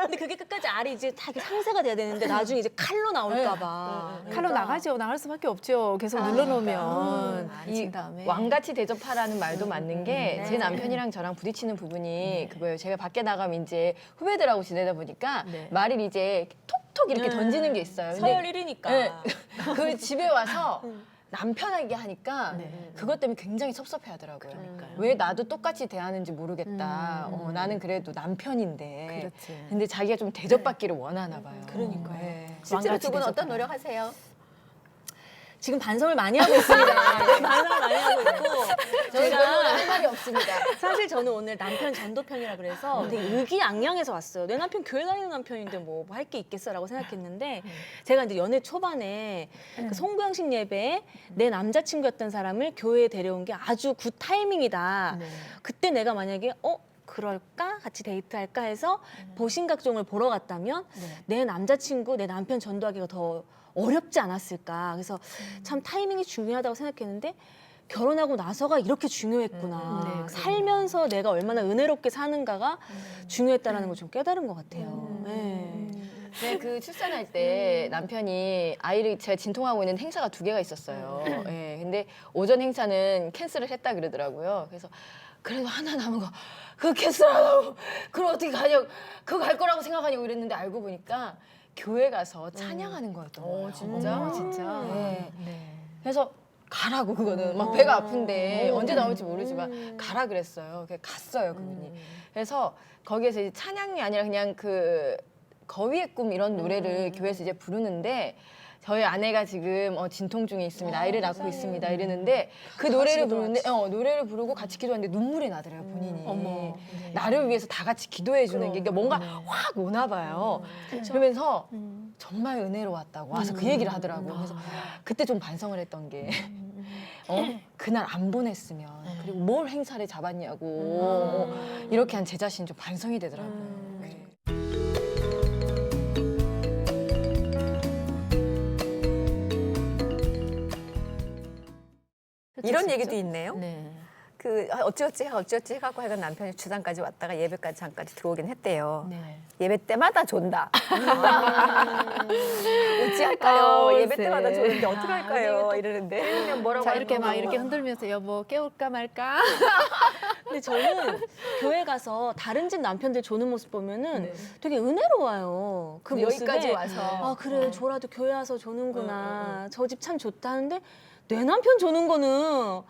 근데 그게 끝까지 알이 이제 다 이렇게 상세가 돼야 되는데 나중에 이제 칼로 나올까 봐. 칼로 나가죠. 나갈 수밖에 없죠. 계속 눌러놓으면 이 다음에 왕같이 대접하라는 말도 맞는 게 제 남편이랑 저랑 부딪히는 부분이 그거예요. 제가 밖에 나가면 이제 후배들하고 지내다 보니까 네. 말을 이제 톡톡 이렇게 던지는 게 있어요. 근데 서열 1위니까. 네. 그 집에 와서 남편에게 하니까 네. 그것 때문에 굉장히 섭섭해하더라고요. 그러니까요. 왜 나도 똑같이 대하는지 모르겠다. 나는 그래도 남편인데. 그렇지. 근데 자기가 좀 대접받기를 원하나 봐요. 그러니까요. 네. 실제로 두 분은 어떤 노력하세요? 지금 반성을 많이 하고 있습니다. 반성을 많이 하고 있고 저희가 제가 할 말이 없습니다. 사실 저는 오늘 남편 전도편이라 그래서 되게 의기양양해서 왔어요. 내 남편 교회 다니는 남편인데 뭐 할 게 있겠어라고 생각했는데 제가 이제 연애 초반에 그 송구영식 예배에 내 남자친구였던 사람을 교회에 데려온 게 아주 굿 타이밍이다. 네. 그때 내가 만약에 그럴까? 같이 데이트할까 해서 보신각종을 보러 갔다면 내 남자친구, 내 남편 전도하기가 더 어렵지 않았을까. 그래서 참 타이밍이 중요하다고 생각했는데 결혼하고 나서가 이렇게 중요했구나. 네, 살면서 내가 얼마나 은혜롭게 사는가가 중요했다라는 걸 좀 깨달은 것 같아요. 네. 네, 그 출산할 때 남편이 아이를 제가 진통하고 있는 행사가 2개가 있었어요. 예, 근데 오전 행사는 캔슬을 했다 그러더라고요. 그래서 그래도 하나 남은 거 그거 캔슬하라고 그걸 어떻게 가냐고 그거 갈 거라고 생각하냐고 이랬는데 알고 보니까 교회 가서 찬양하는 거였던 거예요. 진짜? 진짜. 네. 네. 그래서 가라고 그거는 막 배가 아픈데 언제 나올지 모르지만 가라 그랬어요. 그래서 갔어요 그분이. 그래서 거기에서 이제 찬양이 아니라 그냥 그 거위의 꿈 이런 노래를 교회에서 이제 부르는데 저희 아내가 지금 진통 중에 있습니다. 아이를 낳고 있습니다. 이러는데 그 노래를 부르는데 노래를 부르고 같이 기도하는데 눈물이 나더라고요 본인이. 나를 위해서 다 같이 기도해 주는 게 그러니까 뭔가 확 오나 봐요. 그러면서 정말 은혜로웠다고 와서 그 얘기를 하더라고요. 그래서 그때 좀 반성을 했던 게 그날 안 보냈으면 그리고 뭘 행사를 잡았냐고 이렇게 한 제 자신 좀 반성이 되더라고요. 네. 이런 얘기도 있네요. 네. 그 어찌어찌 해갖고 하여간 남편이 주당까지 왔다가 예배까지 잠깐 들어오긴 했대요. 네. 예배 때마다 존다. 어찌할까요? 예배 글쎄. 때마다 조는데 어떡할까요? 이러는데. 뭐라고 자 이렇게 하는 막 거고. 이렇게 흔들면서 여보 깨울까 말까. 근데 저는 교회 가서 다른 집 남편들 조는 모습 보면은 되게 은혜로워요. 그 모습에 여기까지 와서. 아 그래 조라도 교회 와서 조는구나. 저 집 참 좋다 하는데 내 남편 조는 거는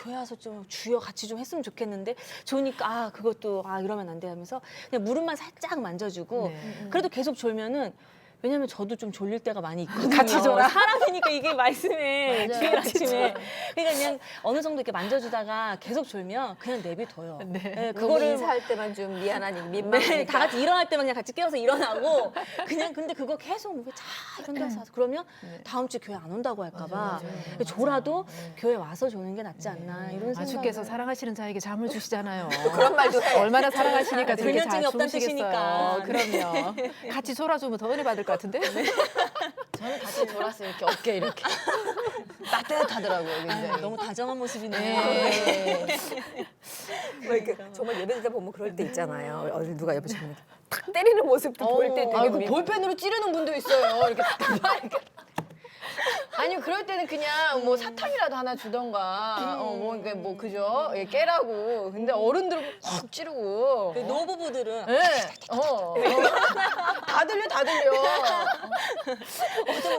교회 와서 좀 주여 같이 좀 했으면 좋겠는데 조니까 그것도 이러면 안 돼 하면서 그냥 무릎만 살짝 만져주고 그래도 계속 졸면은 왜냐면 저도 좀 졸릴 때가 많이 있거든요. 같이 졸아. 사람이니까 이게 말씀에 맞아요. 주일 아침에 그러니까 그냥 어느 정도 이렇게 만져주다가 계속 졸면 그냥 내비둬요. 네, 그거를 그거를 인사할 때만 좀 미안하니 민망하니까. 네, 다 같이 일어날 때만 그냥 같이 깨워서 일어나고 그냥 근데 그거 계속 자 이런 데서 와서 그러면 다음 주 교회 안 온다고 할까봐 졸아도 교회 와서 조는 게 낫지 않나 이런 생각. 주께서 사랑하시는 자에게 잠을 주시잖아요. 그런 말도 해. 얼마나 사랑하시니까 저렇게 불면증이 잘 없다는 주무시겠어요. 뜻이니까. 그럼요. 같이 졸아주면 더 은혜 받을 거 같은데? 저는 같이 돌았어요. 이렇게 어깨 이렇게 따뜻하더라고요. 굉장히. 너무 다정한 모습이네요. 네. 뭐 이렇게 정말 예배드리다 보면 그럴 때 있잖아요. 어디 누가 옆에서 보면 이렇게 탁 때리는 모습도 볼 때 되게 아이고 우리 볼펜으로 찌르는 분도 있어요. 이렇게 이렇게. 아니 그럴 때는 그냥 뭐 사탕이라도 하나 주던가 뭐 이게 뭐 그죠? 예, 깨라고. 근데 어른들은 확 찌르고. 그 노부부들은 네. 다 들려 다 들려.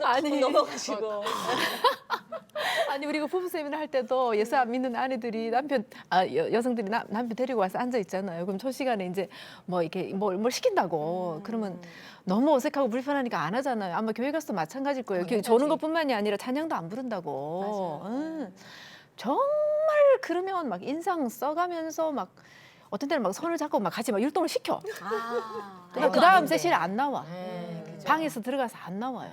아니 넘어가시고 아니 우리가 부부 세미나 할 때도 예수 안 믿는 아내들이 여성들이 남편 데리고 와서 앉아 있잖아요. 그럼 저 시간에 이제 뭐 이렇게 뭘 시킨다고 그러면 너무 어색하고 불편하니까 안 하잖아요. 아마 교회 가서도 마찬가지일 거예요. 조는 것뿐만이 아니라 찬양도 안 부른다고. 정말 그러면 막 인상 써가면서 막 어떤 때는 막 손을 잡고 막 같이 막 율동을 시켜. 그 다음 세실에 안 나와. 방에서 들어가서 안 나와요.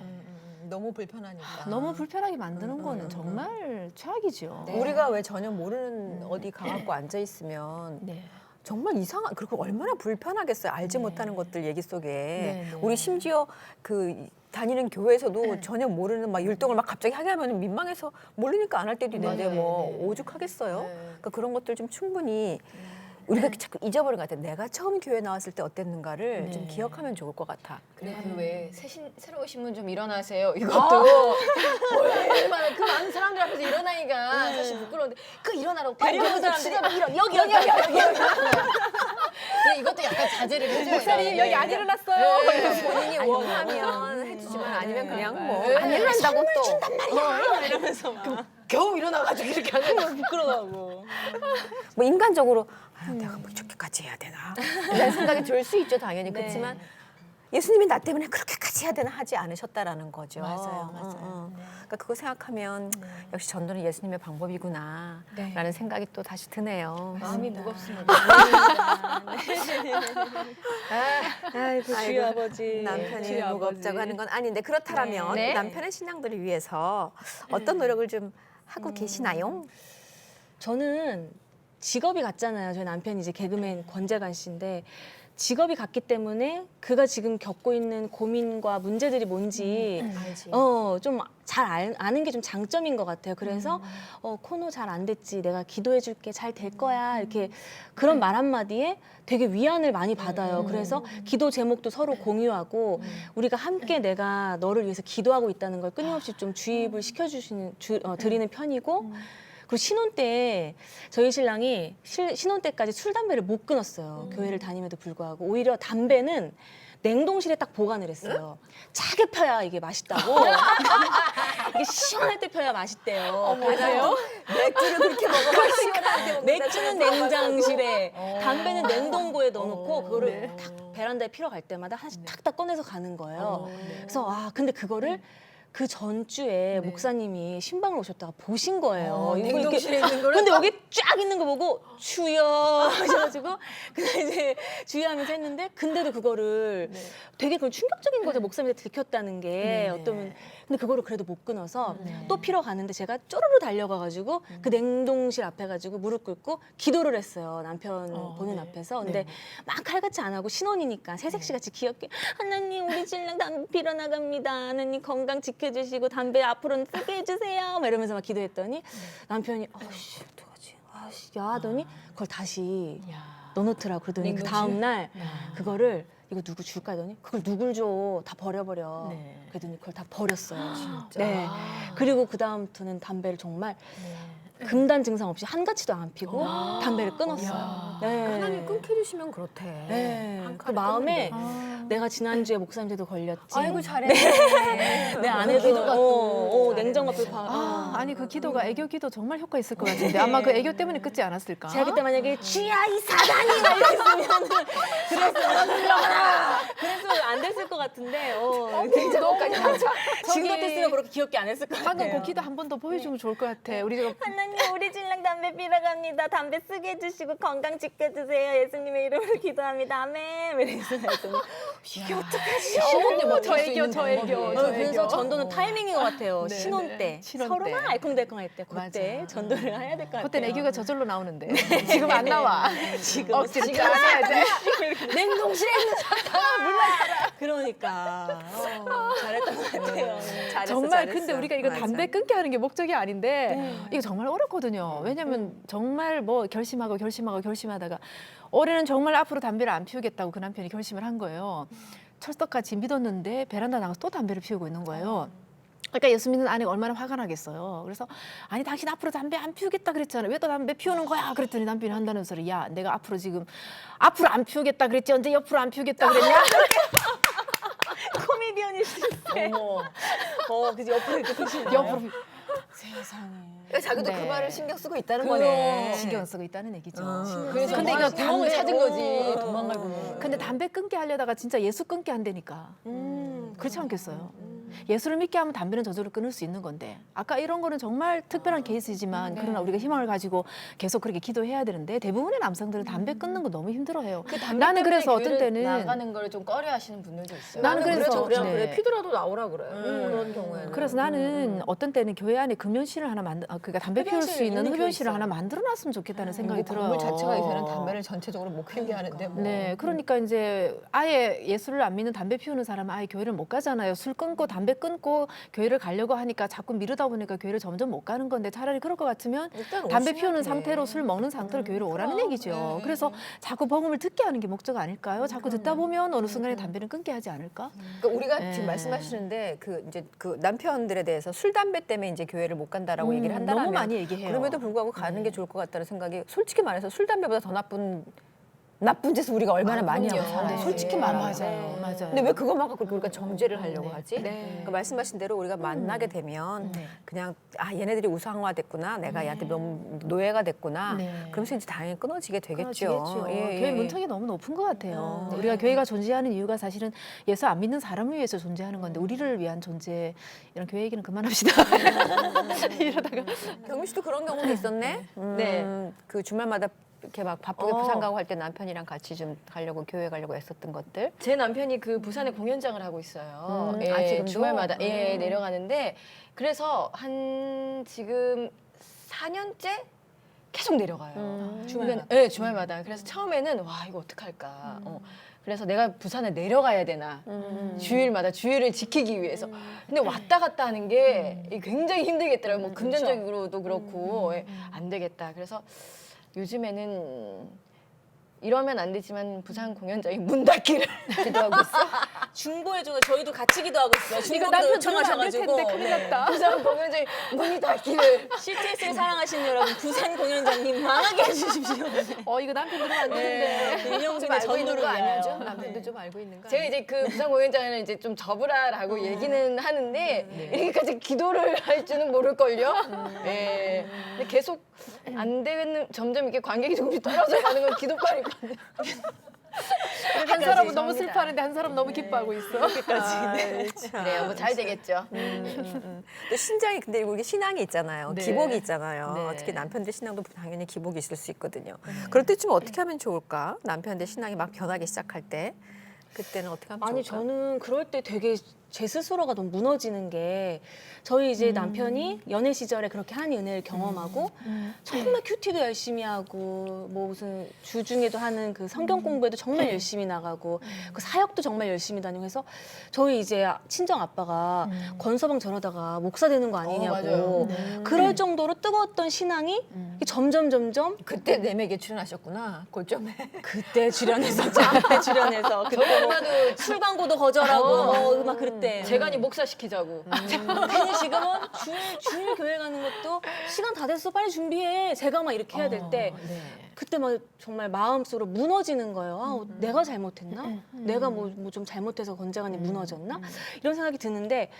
너무 불편하니까. 너무 불편하게 만드는 거는 정말 최악이죠. 우리가 왜 전혀 모르는 어디 가갖고 앉아 있으면 네. 정말 이상한 그리고 얼마나 불편하겠어요. 알지 못하는 것들 얘기 속에 네, 네. 우리 심지어 그 다니는 교회에서도 전혀 모르는 막 율동을 막 갑자기 하게 하면 민망해서 모르니까 안 할 때도 있는데 뭐 오죽하겠어요. 그러니까 그런 것들 좀 충분히 우리가 자꾸 잊어버린 것 같아. 내가 처음 교회 나왔을 때 어땠는가를 좀 기억하면 좋을 것 같아. 근데 그왜 새로 오신 분 좀 일어나세요. 이것도 얼마나 그 많은 사람들 앞에서 일어나니까 사실 부끄러운데 그 일어나라고 빨리 데려온 일어나. 사람들이 여기 근데 이것도 약간 자제를 해줘야 목사님 여기 안 일어났어요. 본인이 원하면 해주지만 아니면 그냥 뭐 네. 안 일어난다고 또 이러면서 막 겨우 일어나가지고 이렇게 하는 거. 부끄러워하고 뭐 인간적으로 내가 뭐 이렇게까지 해야 되나 이런 생각이 들 수 있죠 당연히. 그렇지만 예수님이 나 때문에 그렇게까지 해야 되나 하지 않으셨다라는 거죠. 맞아요. 그러니까 그거 생각하면 역시 전도는 예수님의 방법이구나라는 생각이 또 다시 드네요. 마음이 무겁습니다. 아이고 주여 아버지 남편이 주여 무겁자고 아버지. 하는 건 아닌데 그렇다면 네. 남편의 신앙들을 위해서 어떤 노력을 좀 하고 계시나요? 저는 직업이 같잖아요. 저희 남편이 이제 개그맨 권재관 씨인데 직업이 같기 때문에 그가 지금 겪고 있는 고민과 문제들이 뭔지 알지. 좀 잘 아는 게 좀 장점인 것 같아요. 그래서 코너 잘 안 됐지, 내가 기도해 줄게, 잘 될 거야 이렇게 그런 말 한마디에 되게 위안을 많이 받아요. 그래서 기도 제목도 서로 공유하고 우리가 함께 내가 너를 위해서 기도하고 있다는 걸 끊임없이 좀 주입을 시켜주시는 드리는 편이고. 그리고 신혼 때 저희 신랑이 신혼 때까지 술 담배를 못 끊었어요. 교회를 다님에도 불구하고 오히려 담배는 냉동실에 딱 보관을 했어요. 차게 펴야 이게 맛있다고. 이게 시원할 때 펴야 맛있대요. 그래서 맥주를 그렇게 먹어봐 시원하게 먹는다. 맥주는 냉장실에, 담배는 냉동고에 넣어놓고 그거를 탁 베란다에 피러 갈 때마다 하나씩 탁탁 꺼내서 가는 거예요. 그래서 근데 그거를 그 전주에 목사님이 신방을 오셨다가 보신 거예요. 이거 냉동실에 이렇게, 있는 거를 근데 여기 쫙 있는 거 보고 주여 하셔가지고 그냥 이제 주의하면서 했는데 근데도 그거를 되게 그건 충격적인 거죠. 목사님한테 들켰다는 게 어떤 근데 그거를 그래도 못 끊어서 또 피러 가는데 제가 쪼르르 달려가가지고 그 냉동실 앞에 가지고 무릎 꿇고 기도를 했어요. 남편 보는 앞에서. 근데 막 칼같이 안 하고 신혼이니까 새색시같이 귀엽게 하나님 우리 신랑 담배 피러 나갑니다. 하나님 건강 지켜주시고 담배 앞으로는 쓰게 해주세요. 막 이러면서 막 기도했더니 남편이 아씨 어떡하지 아씨 야 하더니 그걸 다시 넣어놓더라고. 그러더니 그 다음날 그거를 이거 누구 줄까 하더니 그걸 누굴 줘 다 버려버려. 그러더니 그걸 다 버렸어요. 네. 그리고 그 다음부터는 담배를 정말 금단 증상 없이 한가치도 안 피고 담배를 끊었어요. 네. 하나님 끊게 해주시면 그렇대. 네. 한 그 칸을 마음에 끊는데. 내가 지난주에 목사님한테도 걸렸지. 아이고 잘해. 내 아내도 냉장고 앞에 아니 그 기도가 애교 기도 정말 효과 있을 것 같은데 아마 그 애교 때문에 끊지 않았을까? 제가 그때 만약에 쥐야 이 사단이 막 이랬으면 그래서 안 됐을 것 같은데 냉장고까지 가자. 지금 같았으면 그렇게 귀엽게 안 했을 것 같아요. 방금 그 기도 한 번 더 보여주면 좋을 것 같아. 우리가 하나님 우리 신랑 담배 피러 갑니다. 담배 쓰게 해주시고 건강 지켜주세요. 예수님의 이름으로 기도합니다. 아멘. 이랬더니 이게 어떡하지? 신혼때 뭐 저 애교, 저 애교. 그래서 전도는 타이밍인 것 같아요. 네, 신혼 네. 때 신혼 서로가 때. 알콩달콩할 때 그때 맞아. 전도를 해야 될 것 같아요. 그때 애교가 저절로 나오는데 지금 안 나와. 지금 억지로 짜야 돼. 냉동실에 있는 그러니까 잘했던 것 같아요. 정말 근데 우리가 이거 맞아. 담배 끊게 하는 게 목적이 아닌데 이거 정말 어렵거든요. 왜냐면 정말 뭐 결심하다가 올해는 정말 앞으로 담배를 안 피우겠다고 그 남편이 결심을 한 거예요. 철떡같이 믿었는데 베란다 나가서 또 담배를 피우고 있는 거예요. 그러니까 예수 믿는 아내가 얼마나 화가 나겠어요. 그래서 아니 당신 앞으로 담배 안 피우겠다 그랬잖아. 왜 또 담배 피우는 거야? 그랬더니 남편이 한다는 소리. 야 내가 앞으로 지금 앞으로 안 피우겠다 그랬지 언제 옆으로 안 피우겠다 그랬냐? 코미디언일 수 있어. 그래서 옆으로 이렇게 드시는 옆으로 세상에. 자기도 네. 그 말을 신경 쓰고 있다는 거네. 신경 쓰고 있다는 얘기죠. 그래서 근데 근데 이거 이거 구멍을 담배- 찾은 거지. 도망갈 구멍. 근데 담배 끊게 하려다가 진짜 예수 끊게 한다니까. 그렇지 않겠어요? 예수를 믿게 하면 담배는 저절로 끊을 수 있는 건데 아까 이런 거는 정말 특별한 케이스지만 그러나 우리가 희망을 가지고 계속 그렇게 기도해야 되는데 대부분의 남성들은 담배 끊는 거 너무 힘들어해요. 나는 그래서 어떤 때는 나가는 걸 좀 꺼려하시는 분들도 있어요. 나는 그래서 그냥 네. 그래 피더라도 나오라 그래. 그런 경우에는. 그래서 나는 어떤 때는 교회 안에 금연실을 하나 그러니까 담배 피울 수 흡연실 있는 있는 교회 흡연실을 있어요. 하나 만들어놨으면 좋겠다는 생각이 들어요. 건물 자체가 요새는 담배를 전체적으로 못 피우게 하는데 뭐. 네, 그러니까 이제 아예 예수를 안 믿는 담배 피우는 사람은 아예 교회를 못 가잖아요. 술 끊고 담배 끊고 교회를 가려고 하니까 자꾸 미루다 보니까 교회를 점점 못 가는 건데 차라리 그럴 것 같으면 일단 담배 오시면 피우는 돼. 상태로 술 먹는 상태로 교회를 오라는 얘기죠. 그래서 자꾸 복음을 듣게 하는 게 목적 아닐까요? 자꾸 듣다 보면 어느 순간에 담배는 끊게 하지 않을까? 그러니까 우리가 네. 지금 말씀하시는데 그 이제 그 남편들에 대해서 술 담배 때문에 이제 교회를 못 간다라고 얘기를 한다면 너무 많이 얘기해요. 그럼에도 불구하고 가는 게 좋을 것 같다는 생각이 솔직히 말해서 술 담배보다 더 나쁜 짓을 우리가 얼마나 많이 하고 그럼요. 살아요. 네. 솔직히 말하면. 맞아요. 맞아요. 근데 왜 그것만 갖고 우리가 정죄를 하려고 하지? 네. 그러니까 말씀하신 대로 우리가 만나게 되면 네. 그냥 얘네들이 우상화됐구나, 내가 얘한테 너무 노예가 됐구나. 네. 그러면서 이제 당연히 끊어지게 되겠죠. 끊어지겠죠. 예, 예. 교회 문턱이 너무 높은 것 같아요. 우리가 교회가 존재하는 이유가 사실은 예수 안 믿는 사람을 위해서 존재하는 건데 우리를 위한 존재 이런 교회 얘기는 그만합시다. 이러다가 경미 씨도 그런 경우도 있었네. 네. 그 주말마다 이렇게 막 바쁘게 부산 가고 할 때 남편이랑 같이 좀 가려고 교회 가려고 애썼던 것들. 제 남편이 그 부산에 공연장을 하고 있어요. 예, 지금도? 주말마다 내려가는데 그래서 한 지금 4년째 계속 내려가요. 주말마다? 네, 주말마다. 그래서 처음에는 와 이거 어떡할까. 그래서 내가 부산에 내려가야 되나 주일마다 주일을 지키기 위해서. 근데 왔다 갔다 하는 게 굉장히 힘들겠더라고요. 뭐 금전적으로도 그렇고 안 되겠다. 그래서 요즘에는 이러면 안 되지만 부산 공연장이 문 닫기를 기도하고 있어. 중보해주고 저희도 같이 기도하고 있어요. 이거 중보도 남편 들으면 안 될 요청하셔가지고. 텐데 큰일 났다. 부산 공연장이 문이 닫기를. CTS를 사랑하시는 여러분, 부산 공연장님 망하게 해주십시오. 이거 남편 들으면 안 되는데. 좀 윤영준의 알고 있는 전도를 거 아니야? 위하여. 좀 남편도 좀 알고 있는 거 제가 아니야? 이제 그 부산 공연장을 이제 좀 접으라라고 얘기는 하는데 이렇게까지 기도를 할 줄은 모를걸요. 예. 근데 계속 안 되는 점점 이렇게 관객이 조금씩 떨어져 가는 건 기도빨이거든요. 한 사람은 너무 슬퍼하는데 한 사람은 너무 기뻐하고 있어. 그래요. 뭐 잘 되겠죠. 또 신장이 근데 우리 신앙이 있잖아요. 네. 기복이 있잖아요. 네. 특히 남편들 신앙도 당연히 기복이 있을 수 있거든요. 그럴 때쯤 어떻게 하면 좋을까? 남편들 신앙이 막 변하기 시작할 때 그때는 어떻게 하면 아니 좋을까? 저는 그럴 때 되게 제 스스로가 너무 무너지는 게 저희 이제 남편이 연애 시절에 그렇게 한 은혜를 경험하고 정말 큐티도 열심히 하고 뭐 무슨 주중에도 하는 그 성경 공부에도 정말 열심히 나가고 그 사역도 정말 열심히 다니고 해서 저희 이제 친정 아빠가 권서방 저러다가 목사 되는 거 아니냐고 맞아요. 그럴 정도로 뜨거웠던 신앙이 점점 그때 내맥에 출연하셨구나. 골점에. 그때 출연했었죠. 그때 출연해서 그때 뭐 술 광고도 거절하고 뭐 막 그랬대. 재간이 목사 시키자고. 괜히 지금은 주일 교회 가는 것도 시간 다 됐어 빨리 준비해. 제가 막 이렇게 해야 될 때 그때 막 정말 마음속으로 무너지는 거예요. 내가 잘못했나? 내가 뭐 좀 잘못해서 건재간이 무너졌나? 이런 생각이 드는데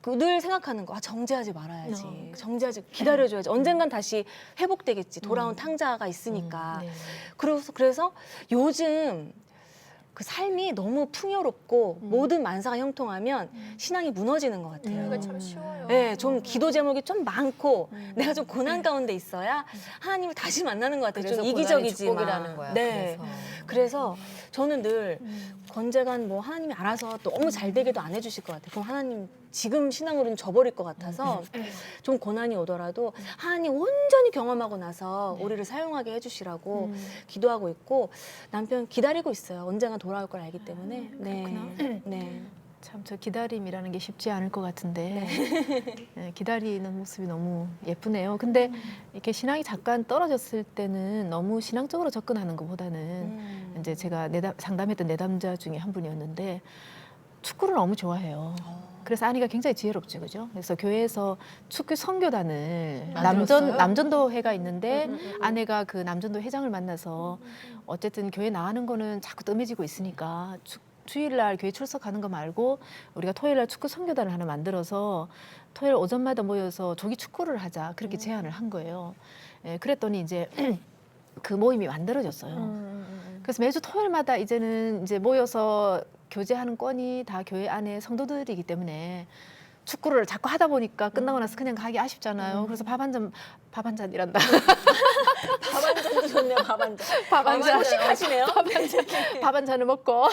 늘 생각하는 거, 정죄하지 말아야지. 정죄하지, 기다려줘야지. 언젠간 다시 회복되겠지. 돌아온 탕자가 있으니까. 그래서 요즘 그 삶이 너무 풍요롭고 모든 만사가 형통하면 신앙이 무너지는 것 같아요. 참 쉬워요. 네, 좀 기도 제목이 좀 많고 내가 좀 고난 가운데 있어야 하나님을 다시 만나는 것 같아요. 좀 이기적이지만. 축복이라는 거야. 네. 그래서 저는 늘 언젠간 뭐 하나님이 알아서 너무 잘 되게도 안 해주실 것 같아요. 그럼 하나님 지금 신앙으로는 져버릴 것 같아서 좀 고난이 오더라도 하나님 온전히 경험하고 나서 우리를 사용하게 해주시라고 기도하고 있고 남편 기다리고 있어요. 언젠가 돌아올 걸 알기 때문에. 네. 네. 참 저 기다림이라는 게 쉽지 않을 것 같은데 네, 기다리는 모습이 너무 예쁘네요. 근데 이렇게 신앙이 잠깐 떨어졌을 때는 너무 신앙적으로 접근하는 것보다는 이제 제가 상담했던 내담자 중에 한 분이었는데 축구를 너무 좋아해요. 그래서 아내가 굉장히 지혜롭죠, 그죠? 그래서 교회에서 축구 선교단을 남전도 회가 있는데 아내가 그 남전도 회장을 만나서 어쨌든 교회 나가는 거는 자꾸 뜸해지고 있으니까 주일날 교회 출석하는 거 말고 우리가 토요일날 축구 선교단을 하나 만들어서 토요일 오전마다 모여서 조기 축구를 하자 그렇게 제안을 한 거예요. 예, 그랬더니 이제 그 모임이 만들어졌어요. 그래서 매주 토요일마다 이제는 이제 모여서 교제하는 건이 다 교회 안에 성도들이기 때문에 축구를 자꾸 하다 보니까 끝나고 나서 그냥 가기 아쉽잖아요. 그래서 밥 한 잔이란다. 밥 한 잔도 좋네요. 밥 한 잔. 밥 한 잔. 소식하시네요. 밥 한 잔을 먹고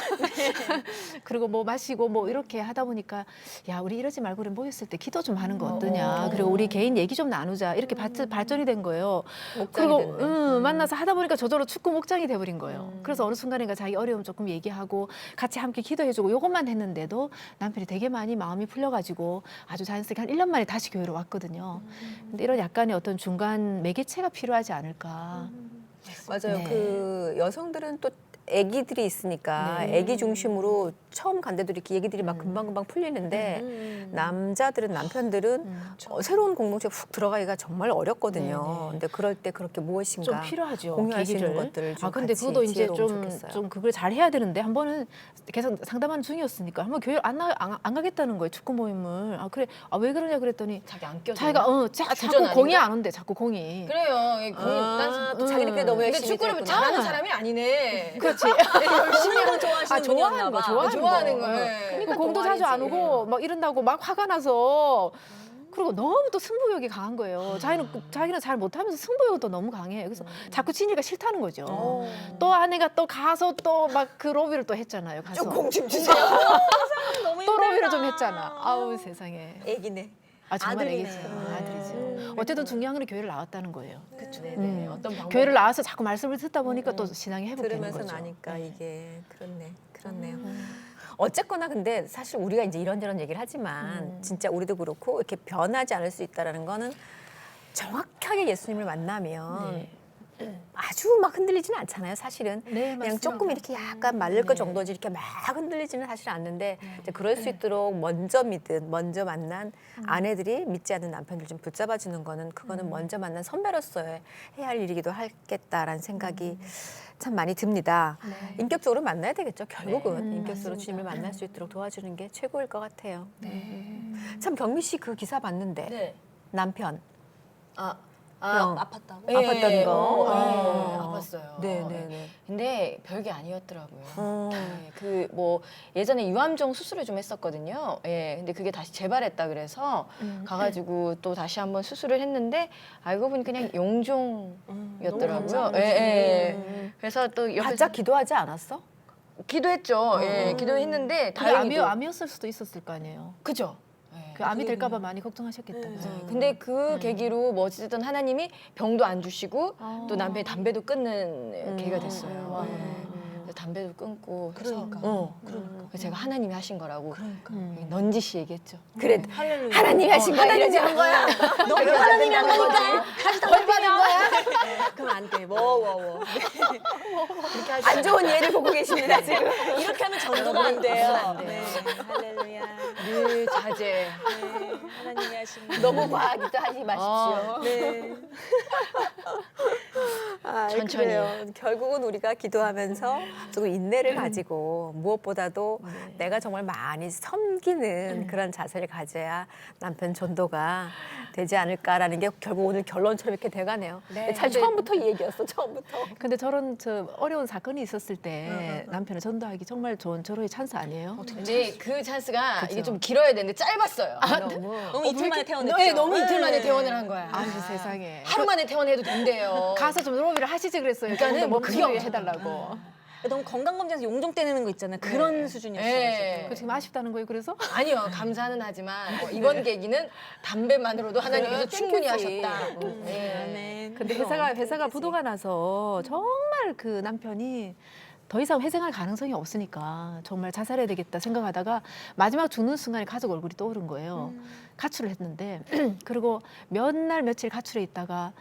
그리고 뭐 마시고 뭐 이렇게 하다 보니까 야 우리 이러지 말고 우리 모였을 때 기도 좀 하는 거 어떠냐. 그리고 우리 개인 얘기 좀 나누자. 이렇게 발전이 된 거예요. 그리고 만나서 하다 보니까 저절로 축구 목장이 돼버린 거예요. 그래서 어느 순간인가 자기 어려움 조금 얘기하고 같이 함께 기도해주고 요것만 했는데도 남편이 되게 많이 마음이 풀려가지고 아주 자연스럽게 한 1년 만에 다시 교회로 왔거든요. 근데 이런 약간의 어떤 중간 매개체가 필요하지 않을까. 맞아요. 네. 그 여성들은 또 아기들이 있으니까 아기 중심으로 처음 간데도 이렇게 얘기들이 막 금방금방 풀리는데 남자들은 남편들은 새로운 공동체에 훅 들어가기가 정말 어렵거든요. 근데 그럴 때 그렇게 무엇인가 좀 필요하죠. 공유할 수 있는 계기를. 것들을 좀 근데 같이 그것도 이제 지혜로우면 좋겠어요. 좀 그걸 잘 해야 되는데 한 번은 계속 상담하는 중이었으니까 한번 교회 안 가겠다는 거예요. 축구 모임을. 그래. 왜 그러냐 그랬더니 자기 안 껴줘. 자기가 자꾸 주전 공이 아닌가? 안 온대. 자꾸 공이. 그래요. 또 자기네끼리 너무 근데 열심히 축구를 했구나. 잘하는 사람이 아니네. 그렇지. 열심히 하는 좋아하시는 좋아하는 거, 좋아하는 거. 거예요. 그러니까 공도 자주 안 오고 막 이런다고 막 화가 나서 그리고 너무 또 승부욕이 강한 거예요. 자기는 잘 못하면서 승부욕도 너무 강해. 그래서 자꾸 지니까 싫다는 거죠. 또 아내가 또 가서 또 막 그 로비를 또 했잖아요. 가서 공좀 주세요. 또 로비를 좀 했잖아. 아우 세상에. 애기네. 정말 아들이네요. 애기죠. 아들이죠. 어쨌든 중요한 건 교회를 나왔다는 거예요. 그렇죠. 어떤 방법 교회를 나와서 자꾸 말씀을 듣다 보니까 또 신앙이 회복되는 들으면서 거죠. 나니까 이게 그렇네요. 어쨌거나 근데 사실 우리가 이제 이런저런 얘기를 하지만 진짜 우리도 그렇고 이렇게 변하지 않을 수 있다라는 거는 정확하게 예수님을 만나면 아주 막 흔들리지는 않잖아요, 사실은. 네, 그냥 맞습니다. 조금 이렇게 약간 말릴 것 정도지 이렇게 막 흔들리지는 사실 않는데 이제 그럴 수 있도록 먼저 만난 아내들이 믿지 않는 남편들 좀 붙잡아주는 거는 그거는 먼저 만난 선배로서의 해야 할 일이기도 하겠다라는 생각이 참 많이 듭니다. 인격적으로 만나야 되겠죠. 결국은 인격적으로 주님을 만날 수 있도록 도와주는 게 최고일 것 같아요. 참 경미 씨 그 기사 봤는데 네. 남편 아팠다고? 아팠던 거. 아팠어요. 네네네. 근데 별게 아니었더라고요. 네, 그 뭐 예전에 유암종 수술을 좀 했었거든요. 예, 근데 그게 다시 재발했다 그래서 가가지고 또 다시 한번 수술을 했는데 알고 보니 그냥 용종이었더라고요. 예, 예. 그래서 또 옆에서 바짝 기도하지 않았어? 기도했죠. 예, 기도했는데 근데 다행히도 암이었을 수도 있었을 거 아니에요. 그죠. 예. 그 암이 될까봐 많이 걱정하셨겠다고요. 근데 그 계기로 뭐 어쨌든 하나님이 병도 안 주시고 또 남편이 담배도 끊는 계기가 됐어요. 그래서 담배도 끊고 해서 그래서 제가 하나님이 하신 거라고 넌지시 얘기했죠. 그래 하나님이 하신 거야. 하나님이 한 거야. 너 하나님이 한 거니까 벌 받은 거야. 그럼 안 돼. 워. 안 좋은 예를 보고 계십니다 지금. 이렇게 하면 전도가 안 돼요. 안 돼요. 네. 할렐루야. 늘 자제. 네. 하나님이 하신 거. 너무 과하기도 하지 마십시오. 네. 천천히. 그래요. 결국은 우리가 기도하면서 조금 인내를 가지고 무엇보다도 내가 정말 많이 섬기는 그런 자세를 가져야 남편 전도가 되지 않을까라는 게 결국 오늘 결론처럼 이렇게 돼가네요. 네. 잘 처음부터 이 얘기였어. 처음부터. 근데 저런 어려운 사건이 있었을 때 남편을 전도하기 정말 좋은 절호의 찬스 아니에요? 근데 그 찬스가 이게 좀 길어야 되는데 짧았어요. 너무 이틀 만에 태어났죠. 네, 너무 이틀 만에 퇴원을 한 거야. 아유 세상에. 하루 만에 퇴원해도 된대요. 가서 좀 로비를 하시지 그랬어요. 그러니까는 좀더 뭐 몸 그게 치료해 없잖아. 해달라고. 너무 건강검진에서 용종 떼내는 거 있잖아요. 그런 네. 수준이었어요. 네. 그 지금 아쉽다는 거예요. 그래서 아니요, 감사는 하지만 이번 계기는 담배만으로도 하나님께서 충분히 하셨다. 네. 근데 회사가 부도가 나서 정말 그 남편이 더 이상 회생할 가능성이 없으니까 정말 자살해야 되겠다 생각하다가 마지막 죽는 순간에 가족 얼굴이 떠오른 거예요. 가출을 했는데 그리고 몇 날 며칠 가출해 있다가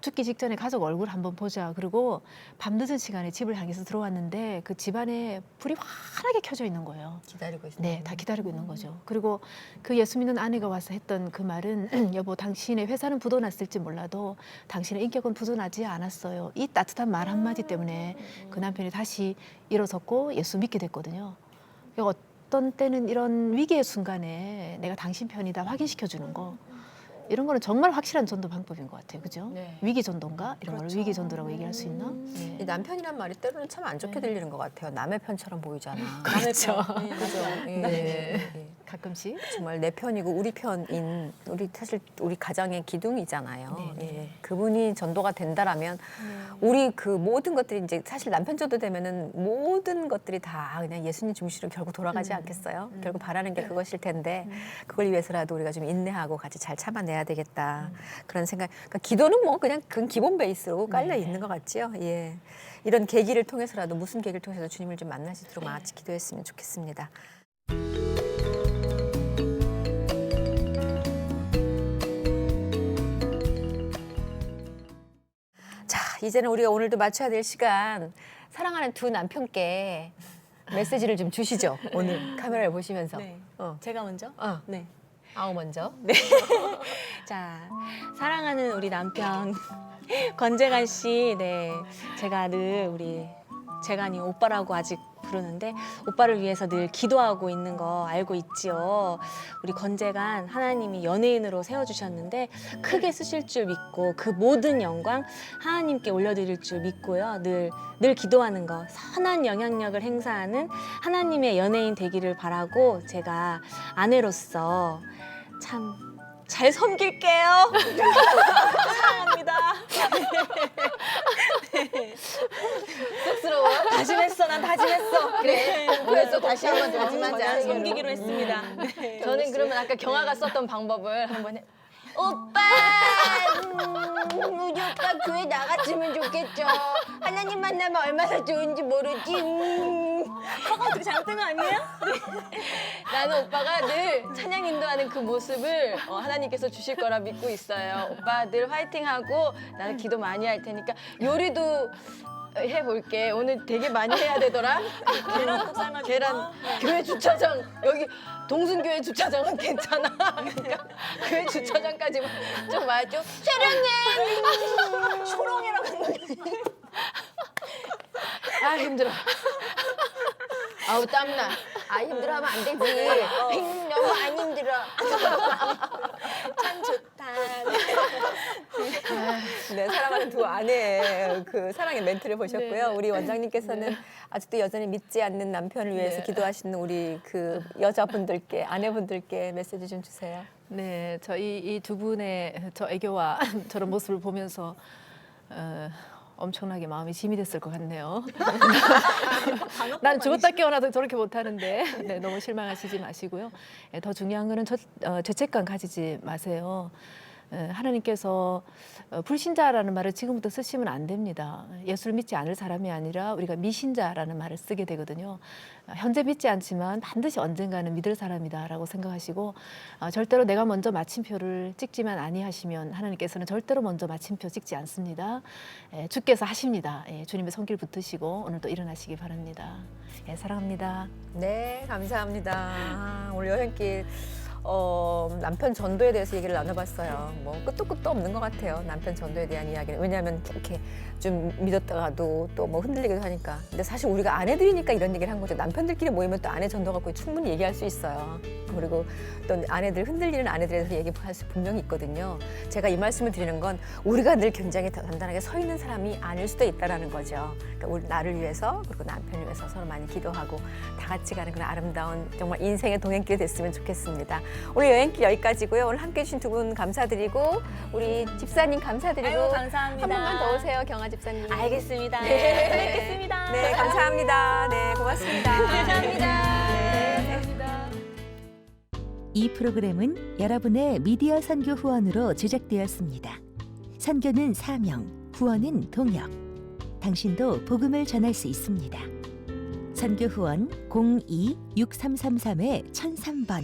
죽기 직전에 가족 얼굴 한번 보자. 그리고 밤늦은 시간에 집을 향해서 들어왔는데 그 집안에 불이 환하게 켜져 있는 거예요. 기다리고 있어요. 네, 다 기다리고 있는 거죠. 그리고 그 예수 믿는 아내가 와서 했던 그 말은 여보, 당신의 회사는 부도났을지 몰라도 당신의 인격은 부도나지 않았어요. 이 따뜻한 말 한마디 때문에 그 남편이 다시 일어섰고 예수 믿게 됐거든요. 어떤 때는 이런 위기의 순간에 내가 당신 편이다 확인시켜 주는 거, 이런 거는 정말 확실한 전도 방법인 것 같아요. 그죠? 네. 위기 전도인가? 이런 걸 위기 전도라고 얘기할 수 있나? 이 네. 남편이란 말이 때로는 참 안 좋게 들리는 것 같아요. 남의 편처럼 보이잖아. 그렇죠. 그죠? 예, 네. 예. 가끔씩. 정말 내 편이고 우리 편인 사실 우리 가정의 기둥이잖아요. 네. 예. 그분이 전도가 된다라면 우리 그 모든 것들이 이제 사실 남편 전도 되면은 모든 것들이 다 그냥 예수님 중심으로 결국 돌아가지 않겠어요? 결국 바라는 게 그것일 텐데 그걸 위해서라도 우리가 좀 인내하고 같이 잘 참아내야 되겠다 그런 생각. 그러니까 기도는 뭐 그냥 그 기본 베이스로 깔려 있는 것 같지요. 예. 이런 계기를 통해서라도 무슨 계기를 통해서 주님을 좀 만날 수 있도록 같이 기도했으면 좋겠습니다. 자, 이제는 우리가 오늘도 맞춰야 될 시간. 사랑하는 두 남편께 메시지를 좀 주시죠. 오늘 카메라를 보시면서. 네. 어. 제가 먼저? 어. 네. 아우 먼저. 자, 사랑하는 우리 남편 권재관 씨, 네, 제가 늘 우리 재관이 오빠라고 아직 부르는데 오빠를 위해서 늘 기도하고 있는 거 알고 있지요. 우리 권재관 하나님이 연예인으로 세워주셨는데 크게 쓰실 줄 믿고 그 모든 영광 하나님께 올려드릴 줄 믿고요. 늘 기도하는 거, 선한 영향력을 행사하는 하나님의 연예인 되기를 바라고 제가 아내로서 참 잘 섬길게요. 사랑합니다. 쑥스러워. 다짐했어, 난 다짐했어. 그래. 그래서 다시 한번 다짐하자. 섬기기로 했습니다. 네. 저는 그러면 아까 경아가 썼던 방법을 한번 해. 오빠, 우리 오빠 교회 나갔으면 좋겠죠. 하나님 만나면 얼마나 좋은지 모르지. 오빠가 어떻게 잘못된 거 아니에요? 나는 오빠가 늘 찬양 인도하는 그 모습을 하나님께서 주실 거라 믿고 있어요. 오빠 늘 화이팅하고 나는 기도 많이 할 테니까 요리도 해볼게. 오늘 되게 많이 해야 되더라. 계란도 삶아주고. 계란 교회 주차장 여기 동순교회 주차장은 괜찮아. 그러니까 교회 주차장까지만 좀 와줘. 사랑해. 초롱이라고 했는데. 아 힘들어. 아우 땀나. 아 힘들어하면 안 되지. 너무 안 힘들어. 참 좋다. 네, 사랑하는 두 아내의 그 사랑의 멘트를 보셨고요. 우리 원장님께서는 아직도 여전히 믿지 않는 남편을 위해서 기도하시는 우리 그 여자분들께, 아내분들께 메시지 좀 주세요. 네, 저희 이 두 분의 저 애교와 저런 모습을 보면서 엄청나게 마음이 짐이 됐을 것 같네요. 난 죽었다 깨어나도 저렇게 못하는데 네, 너무 실망하시지 마시고요. 더 중요한 거는 죄책감 가지지 마세요. 하나님께서 불신자라는 말을 지금부터 쓰시면 안 됩니다. 예수를 믿지 않을 사람이 아니라 우리가 미신자라는 말을 쓰게 되거든요. 현재 믿지 않지만 반드시 언젠가는 믿을 사람이다라고 생각하시고 절대로 내가 먼저 마침표를 찍지만 아니하시면 하나님께서는 절대로 먼저 마침표 찍지 않습니다. 주께서 하십니다. 주님의 손길 붙으시고 오늘도 일어나시기 바랍니다. 사랑합니다. 네, 감사합니다. 오늘 여행길 남편 전도에 대해서 얘기를 나눠봤어요. 뭐 끝도 끝도 없는 것 같아요. 남편 전도에 대한 이야기는. 왜냐하면 이렇게 좀 믿었다가도 또 뭐 흔들리기도 하니까. 근데 사실 우리가 아내들이니까 이런 얘기를 한 거죠. 남편들끼리 모이면 또 아내 전도 갖고 충분히 얘기할 수 있어요. 그리고 또 아내들 흔들리는 아내들에 대해서 얘기할 수 분명히 있거든요. 제가 이 말씀을 드리는 건 우리가 늘 굉장히 단단하게 서 있는 사람이 아닐 수도 있다라는 거죠. 그러니까 우리 나를 위해서 그리고 남편을 위해서 서로 많이 기도하고 다 같이 가는 그런 아름다운 정말 인생의 동행길이 됐으면 좋겠습니다. 오늘 여행길 여기까지고요. 오늘 함께해 주신 두 분 감사드리고 우리 집사님 감사드리고 아유, 감사합니다. 한 번만 더 오세요, 경아 집사님. 알겠습니다. 네. 또 뵙겠습니다. 네, 감사합니다. 네, 고맙습니다. 감사합니다. 네. 이 프로그램은 여러분의 미디어 선교 후원으로 제작되었습니다. 선교는 사명, 후원은 동역. 당신도 복음을 전할 수 있습니다. 선교 후원 02-6333-1003번